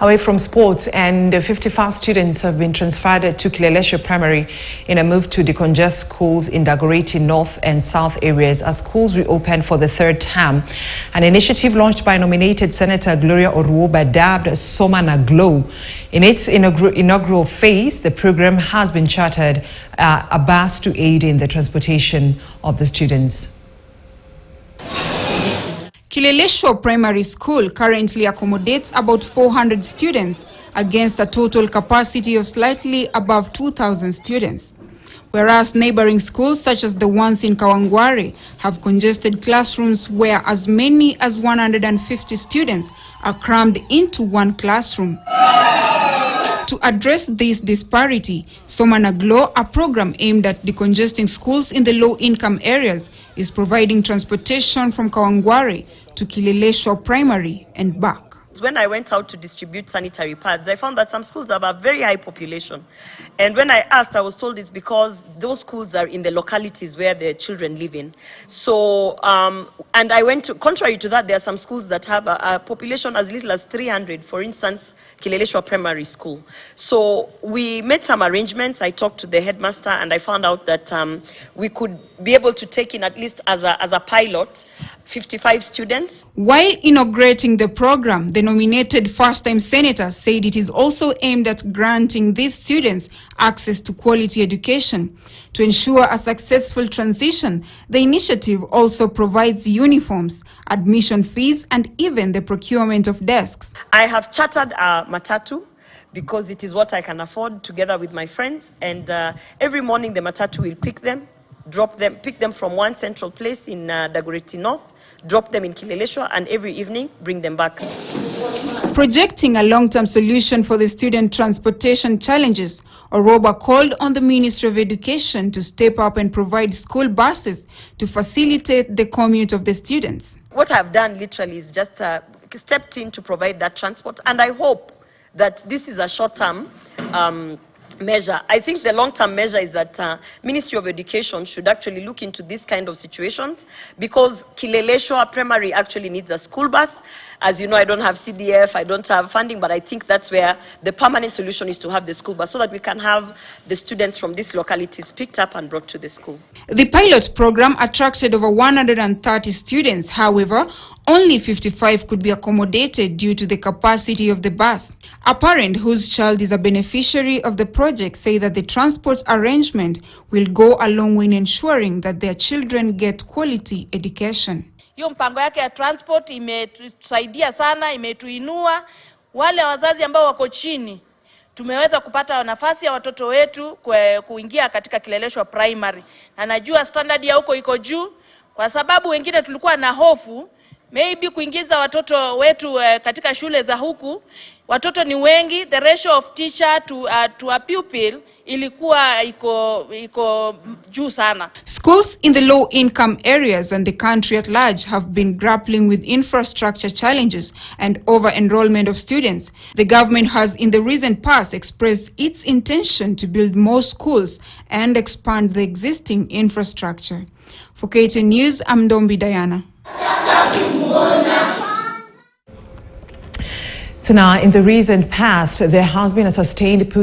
Away from sports, and 55 students have been transferred to Kileleshwa Primary in a move to decongest schools in Dagoretti North and South areas as schools reopen for the third term. An initiative launched by nominated Senator Gloria Oruoba dubbed Soma na Glow. In its inaugural phase, the program has been chartered a bus to aid in the transportation of the students. Kileleshwa Primary School currently accommodates about 400 students against a total capacity of slightly above 2,000 students. Whereas neighboring schools such as the ones in Kawangware have congested classrooms where as many as 150 students are crammed into one classroom. To address this disparity, Soma na Glow, a program aimed at decongesting schools in the low-income areas, is providing transportation from Kawangware to Kileleshwa Primary and back. When I went out to distribute sanitary pads, I found that some schools have a very high population. And when I asked, I was told it's because those schools are in the localities where the children live in. So, and I went to, contrary to that, there are some schools that have a population as little as 300, for instance, Kileleshwa Primary School. So we made some arrangements. I talked to the headmaster and I found out that we could be able to take in at least as a pilot 55 students. While inaugurating the program, the nominated first-time senator said it is also aimed at granting these students access to quality education. To ensure a successful transition, the initiative also provides uniforms, admission fees, and even the procurement of desks. I have chartered a matatu because it is what I can afford together with my friends, and every morning the matatu will pick them, pick them from one central place in Dagoretti North, drop them in Kileleshwa, and every evening bring them back. Projecting a long-term solution for the student transportation challenges, Oruoba called on the Ministry of Education to step up and provide school buses to facilitate the commute of the students. What I've done literally is just stepped in to provide that transport, and I hope that this is a short-term measure. I think the long-term measure is that Ministry of Education should actually look into this kind of situations, because Kileleshwa Primary actually needs a school bus. As you know, I don't have CDF, I don't have funding, but I think that's where the permanent solution is to have the school bus so that we can have the students from these localities picked up and brought to the school. The pilot program attracted over 130 students. However, only 55 could be accommodated due to the capacity of the bus. A parent whose child is a beneficiary of the project say that the transport arrangement will go a long way in ensuring that their children get quality education. Hiyo mpango yake ya transport imetusaidia sana, imetuinua. Wale wazazi ambao wako chini, tumeweza kupata nafasi ya watoto wetu kuingia katika Kileleshwa Primary. Na najua standard ya huko iko juu, kwa sababu wengine tulikuwa na hofu maybe kuingiza watoto wetu katika shule za huku. Watoto ni wengi, the ratio of teacher to a pupil ilikuwa iko juu sana. Schools in the low-income areas and the country at large have been grappling with infrastructure challenges and over-enrollment of students. The government has in the recent past expressed its intention to build more schools and expand the existing infrastructure. For KTN News, I'm Dombi Diana. So now, in the recent past, there has been a sustained push